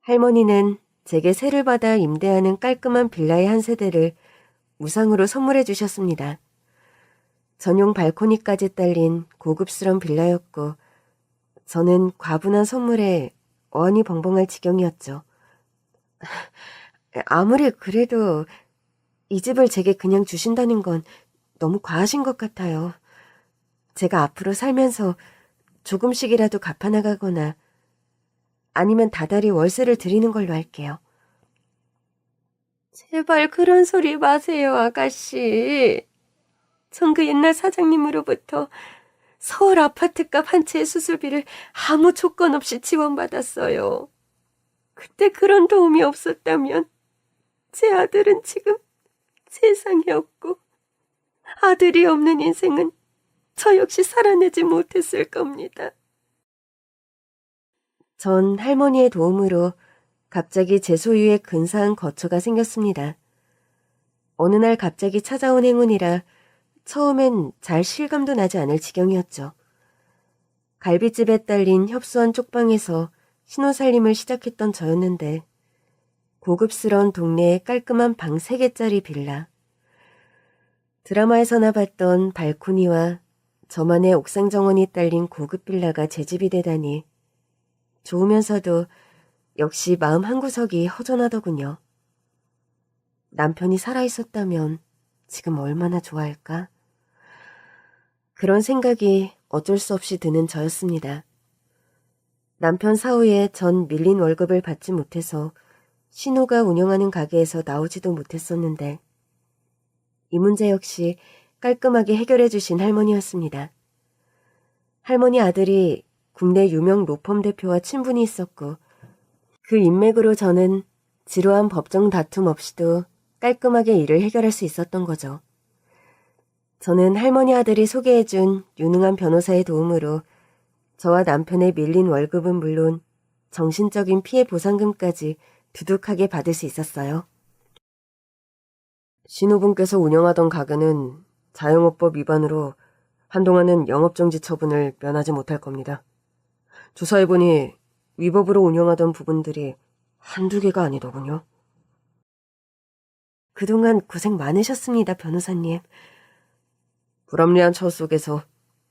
할머니는 제게 세를 받아 임대하는 깔끔한 빌라의 한 세대를 무상으로 선물해 주셨습니다. 전용 발코니까지 딸린 고급스러운 빌라였고 저는 과분한 선물에 어안이 벙벙할 지경이었죠. 아무리 그래도 이 집을 제게 그냥 주신다는 건 너무 과하신 것 같아요. 제가 앞으로 살면서 조금씩이라도 갚아나가거나 아니면 다달이 월세를 드리는 걸로 할게요. 제발 그런 소리 마세요, 아가씨. 전 그 옛날 사장님으로부터 서울 아파트값 한 채의 수술비를 아무 조건 없이 지원받았어요. 그때 그런 도움이 없었다면 제 아들은 지금 세상에 없고 아들이 없는 인생은 저 역시 살아내지 못했을 겁니다. 전 할머니의 도움으로 갑자기 제 소유의 근사한 거처가 생겼습니다. 어느 날 갑자기 찾아온 행운이라 처음엔 잘 실감도 나지 않을 지경이었죠. 갈비집에 딸린 협소한 쪽방에서 신혼살림을 시작했던 저였는데 고급스러운 동네에 깔끔한 방 3개짜리 빌라. 드라마에서나 봤던 발코니와 저만의 옥상 정원이 딸린 고급 빌라가 제 집이 되다니 좋으면서도 역시 마음 한구석이 허전하더군요. 남편이 살아있었다면 지금 얼마나 좋아할까? 그런 생각이 어쩔 수 없이 드는 저였습니다. 남편 사후에 전 밀린 월급을 받지 못해서 신호가 운영하는 가게에서 나오지도 못했었는데 이 문제 역시 깔끔하게 해결해 주신 할머니였습니다. 할머니 아들이 국내 유명 로펌 대표와 친분이 있었고 그 인맥으로 저는 지루한 법정 다툼 없이도 깔끔하게 일을 해결할 수 있었던 거죠. 저는 할머니 아들이 소개해준 유능한 변호사의 도움으로 저와 남편의 밀린 월급은 물론 정신적인 피해 보상금까지 두둑하게 받을 수 있었어요. 신우분께서 운영하던 가게는 자영업법 위반으로 한동안은 영업정지 처분을 면하지 못할 겁니다. 조사해보니 위법으로 운영하던 부분들이 한두 개가 아니더군요. 그동안 고생 많으셨습니다, 변호사님. 불합리한 처우 속에서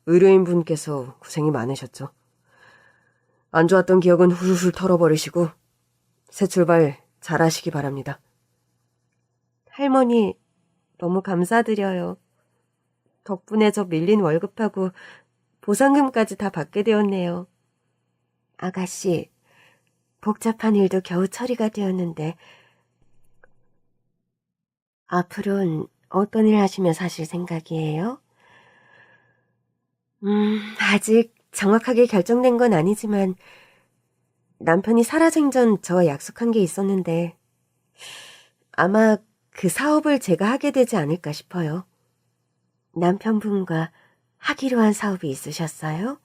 의료인분께서 고생이 많으셨죠. 안 좋았던 기억은 훌훌 털어버리시고 새 출발 잘하시기 바랍니다. 할머니, 너무 감사드려요. 덕분에 저 밀린 월급하고 보상금까지 다 받게 되었네요. 아가씨, 복잡한 일도 겨우 처리가 되었는데 앞으로는 어떤 일 하시며 사실 생각이에요? 아직 정확하게 결정된 건 아니지만 남편이 살아생전 저와 약속한 게 있었는데 아마 그 사업을 제가 하게 되지 않을까 싶어요. 남편분과 하기로 한 사업이 있으셨어요?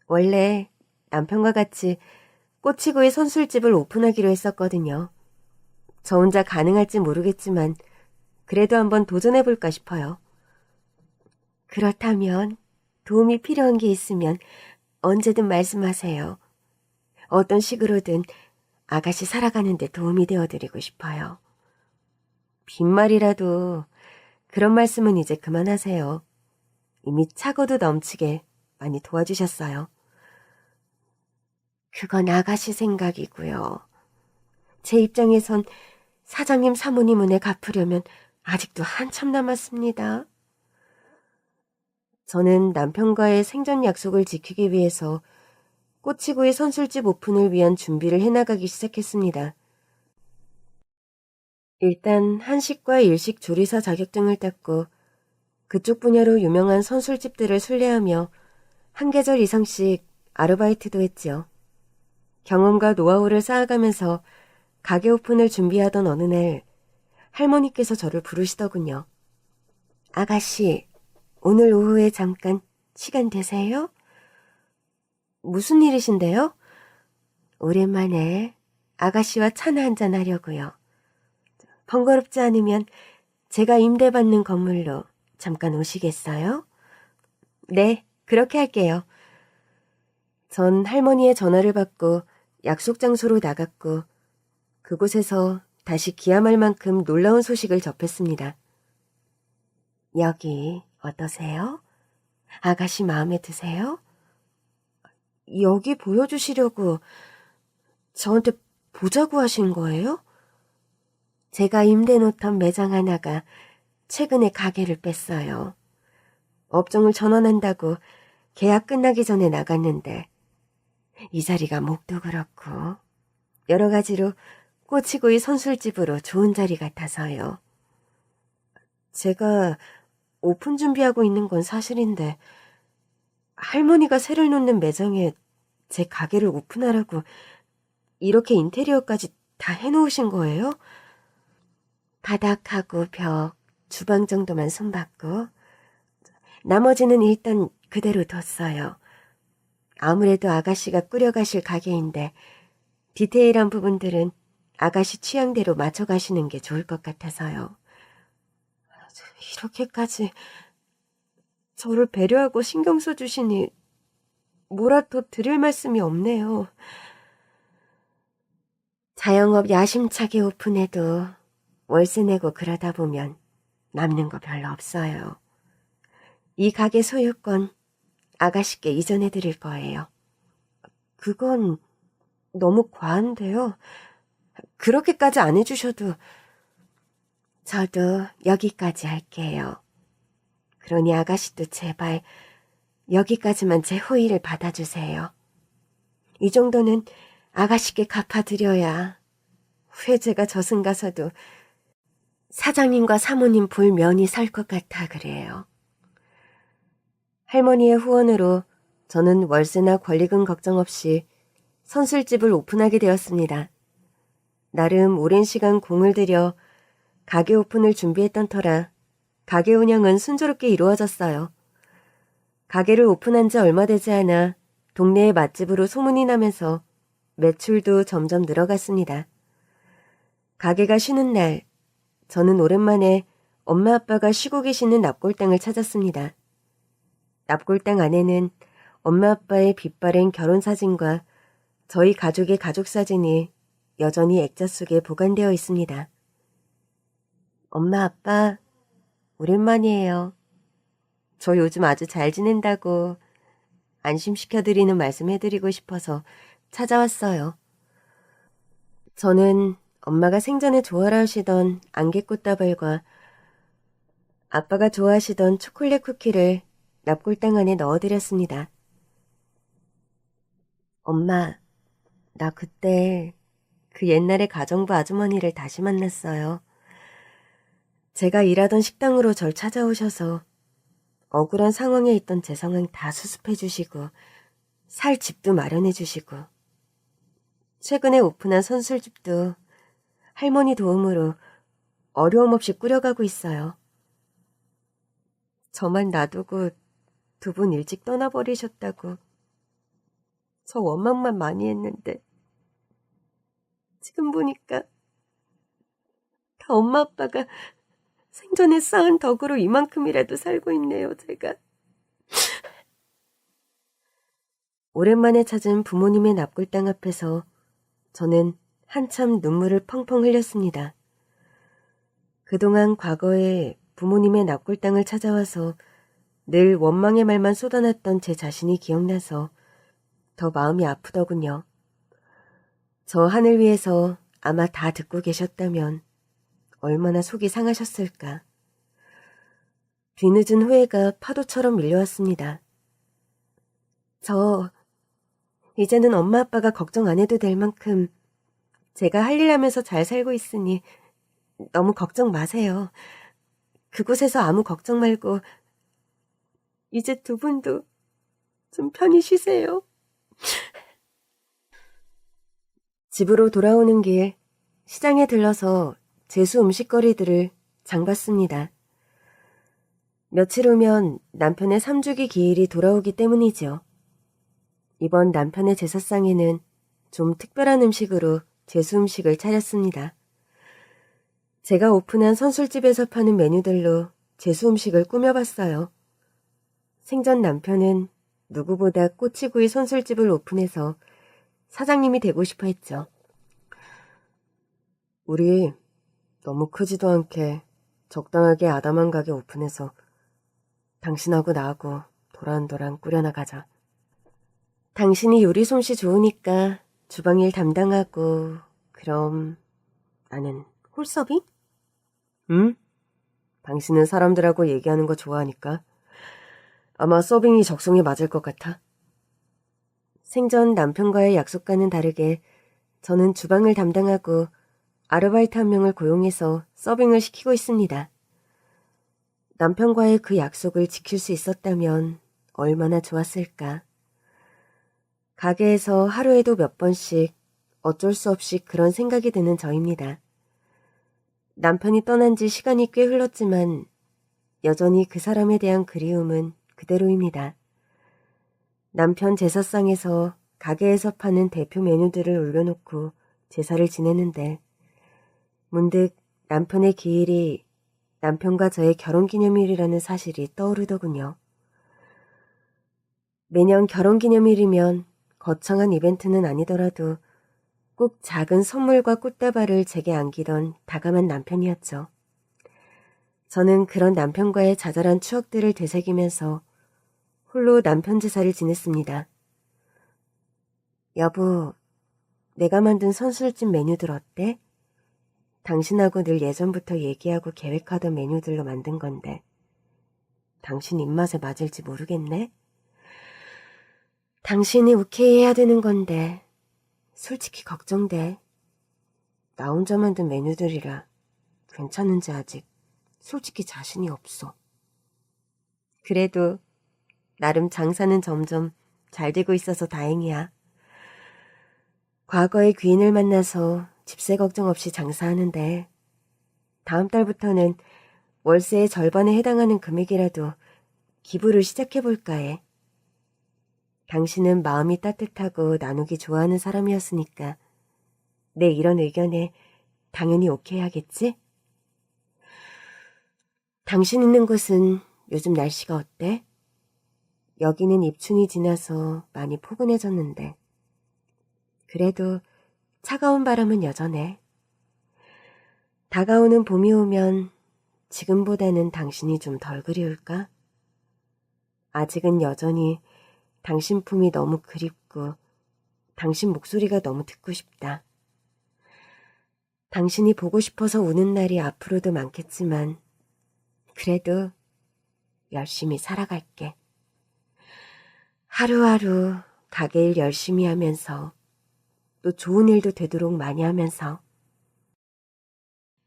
원래 남편과 같이 꼬치구이 선술집을 오픈하기로 했었거든요. 저 혼자 가능할지 모르겠지만 그래도 한번 도전해볼까 싶어요. 그렇다면 도움이 필요한 게 있으면 언제든 말씀하세요. 어떤 식으로든 아가씨 살아가는 데 도움이 되어드리고 싶어요. 빈말이라도 그런 말씀은 이제 그만하세요. 이미 차고도 넘치게 많이 도와주셨어요. 그건 아가씨 생각이고요. 제 입장에선 사장님 사모님 은혜 갚으려면 아직도 한참 남았습니다. 저는 남편과의 생전 약속을 지키기 위해서 꼬치구이 선술집 오픈을 위한 준비를 해나가기 시작했습니다. 일단 한식과 일식 조리사 자격증을 땄고 그쪽 분야로 유명한 선술집들을 순례하며 한 계절 이상씩 아르바이트도 했지요. 경험과 노하우를 쌓아가면서 가게 오픈을 준비하던 어느 날 할머니께서 저를 부르시더군요. 아가씨, 오늘 오후에 잠깐 시간 되세요? 무슨 일이신데요? 오랜만에 아가씨와 차나 한잔 하려고요. 번거롭지 않으면 제가 임대받는 건물로 잠깐 오시겠어요? 네, 그렇게 할게요. 전 할머니의 전화를 받고 약속 장소로 나갔고 그곳에서 다시 기함할 만큼 놀라운 소식을 접했습니다. 여기 어떠세요? 아가씨 마음에 드세요? 여기 보여주시려고 저한테 보자고 하신 거예요? 제가 임대 놓던 매장 하나가 최근에 가게를 뺐어요. 업종을 전환한다고 계약 끝나기 전에 나갔는데 이 자리가 목도 그렇고 여러 가지로 꼬치구이 선술집으로 좋은 자리 같아서요. 제가 오픈 준비하고 있는 건 사실인데 할머니가 새를 놓는 매장에 제 가게를 오픈하라고 이렇게 인테리어까지 다 해놓으신 거예요? 바닥하고 벽, 주방 정도만 손봤고 나머지는 일단 그대로 뒀어요. 아무래도 아가씨가 꾸려가실 가게인데 디테일한 부분들은 아가씨 취향대로 맞춰가시는 게 좋을 것 같아서요. 이렇게까지 저를 배려하고 신경 써주시니 뭐라 더 드릴 말씀이 없네요. 자영업 야심차게 오픈해도 월세 내고 그러다 보면 남는 거 별로 없어요. 이 가게 소유권 아가씨께 이전해 드릴 거예요. 그건 너무 과한데요. 그렇게까지 안 해주셔도 저도 여기까지 할게요. 그러니 아가씨도 제발 여기까지만 제 호의를 받아주세요. 이 정도는 아가씨께 갚아드려야 후에 제가 저승 가서도 사장님과 사모님 볼 면이 설 것 같아 그래요. 할머니의 후원으로 저는 월세나 권리금 걱정 없이 선술집을 오픈하게 되었습니다. 나름 오랜 시간 공을 들여 가게 오픈을 준비했던 터라 가게 운영은 순조롭게 이루어졌어요. 가게를 오픈한 지 얼마 되지 않아 동네의 맛집으로 소문이 나면서 매출도 점점 늘어갔습니다. 가게가 쉬는 날, 저는 오랜만에 엄마 아빠가 쉬고 계시는 납골당을 찾았습니다. 납골당 안에는 엄마 아빠의 빛바랜 결혼사진과 저희 가족의 가족사진이 여전히 액자 속에 보관되어 있습니다. 엄마 아빠, 오랜만이에요. 저 요즘 아주 잘 지낸다고 안심시켜드리는 말씀 해드리고 싶어서 찾아왔어요. 저는 엄마가 생전에 좋아라 하시던 안개꽃다발과 아빠가 좋아하시던 초콜릿 쿠키를 납골당 안에 넣어드렸습니다. 엄마, 나 그때 그 옛날의 가정부 아주머니를 다시 만났어요. 제가 일하던 식당으로 절 찾아오셔서 억울한 상황에 있던 제 상황 다 수습해 주시고 살 집도 마련해 주시고 최근에 오픈한 선술집도 할머니 도움으로 어려움 없이 꾸려가고 있어요. 저만 놔두고 두 분 일찍 떠나버리셨다고 저 원망만 많이 했는데 지금 보니까 다 엄마 아빠가 생전에 쌓은 덕으로 이만큼이라도 살고 있네요, 제가. 오랜만에 찾은 부모님의 납골당 앞에서 저는 한참 눈물을 펑펑 흘렸습니다. 그동안 과거에 부모님의 납골당을 찾아와서 늘 원망의 말만 쏟아놨던 제 자신이 기억나서 더 마음이 아프더군요. 저 하늘 위에서 아마 다 듣고 계셨다면 얼마나 속이 상하셨을까. 뒤늦은 후회가 파도처럼 밀려왔습니다. 저 이제는 엄마 아빠가 걱정 안 해도 될 만큼 제가 할 일 하면서 잘 살고 있으니 너무 걱정 마세요. 그곳에서 아무 걱정 말고 이제 두 분도 좀 편히 쉬세요. 집으로 돌아오는 길 시장에 들러서 제수 음식거리들을 장봤습니다. 며칠 후면 남편의 3주기 기일이 돌아오기 때문이죠. 이번 남편의 제사상에는 좀 특별한 음식으로 제수 음식을 차렸습니다. 제가 오픈한 선술집에서 파는 메뉴들로 제수 음식을 꾸며봤어요. 생전 남편은 누구보다 꼬치구이 선술집을 오픈해서 사장님이 되고 싶어 했죠. 우리 너무 크지도 않게 적당하게 아담한 가게 오픈해서 당신하고 나하고 도란도란 꾸려나가자. 당신이 요리 솜씨 좋으니까 주방일 담당하고 그럼 나는 홀서빙? 응? 당신은 사람들하고 얘기하는 거 좋아하니까 아마 서빙이 적성에 맞을 것 같아. 생전 남편과의 약속과는 다르게 저는 주방을 담당하고 아르바이트 한 명을 고용해서 서빙을 시키고 있습니다. 남편과의 그 약속을 지킬 수 있었다면 얼마나 좋았을까. 가게에서 하루에도 몇 번씩 어쩔 수 없이 그런 생각이 드는 저입니다. 남편이 떠난 지 시간이 꽤 흘렀지만 여전히 그 사람에 대한 그리움은 그대로입니다. 남편 제사상에서 가게에서 파는 대표 메뉴들을 올려놓고 제사를 지내는데 문득 남편의 기일이 남편과 저의 결혼기념일이라는 사실이 떠오르더군요. 매년 결혼기념일이면 거창한 이벤트는 아니더라도 꼭 작은 선물과 꽃다발을 제게 안기던 다감한 남편이었죠. 저는 그런 남편과의 자잘한 추억들을 되새기면서 홀로 남편 제사를 지냈습니다. 여보, 내가 만든 선술집 메뉴들 어때? 당신하고 늘 예전부터 얘기하고 계획하던 메뉴들로 만든 건데 당신 입맛에 맞을지 모르겠네? 당신이 오케이 해야 되는 건데 솔직히 걱정돼. 나 혼자 만든 메뉴들이라 괜찮은지 아직 솔직히 자신이 없어. 그래도 나름 장사는 점점 잘 되고 있어서 다행이야. 과거의 귀인을 만나서 집세 걱정 없이 장사하는데 다음 달부터는 월세의 절반에 해당하는 금액이라도 기부를 시작해볼까 해. 당신은 마음이 따뜻하고 나누기 좋아하는 사람이었으니까 내 이런 의견에 당연히 오케이 하겠지? 당신 있는 곳은 요즘 날씨가 어때? 여기는 입춘이 지나서 많이 포근해졌는데 그래도 차가운 바람은 여전해. 다가오는 봄이 오면 지금보다는 당신이 좀 덜 그리울까? 아직은 여전히 당신 품이 너무 그립고 당신 목소리가 너무 듣고 싶다. 당신이 보고 싶어서 우는 날이 앞으로도 많겠지만 그래도 열심히 살아갈게. 하루하루 가게 일 열심히 하면서 또 좋은 일도 되도록 많이 하면서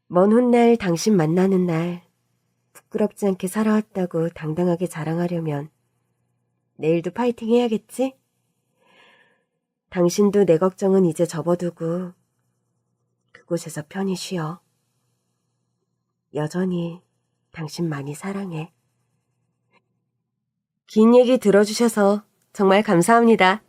먼 훗날 당신 만나는 날 부끄럽지 않게 살아왔다고 당당하게 자랑하려면 내일도 파이팅 해야겠지? 당신도 내 걱정은 이제 접어두고 그곳에서 편히 쉬어. 여전히 당신 많이 사랑해. 긴 얘기 들어주셔서 정말 감사합니다.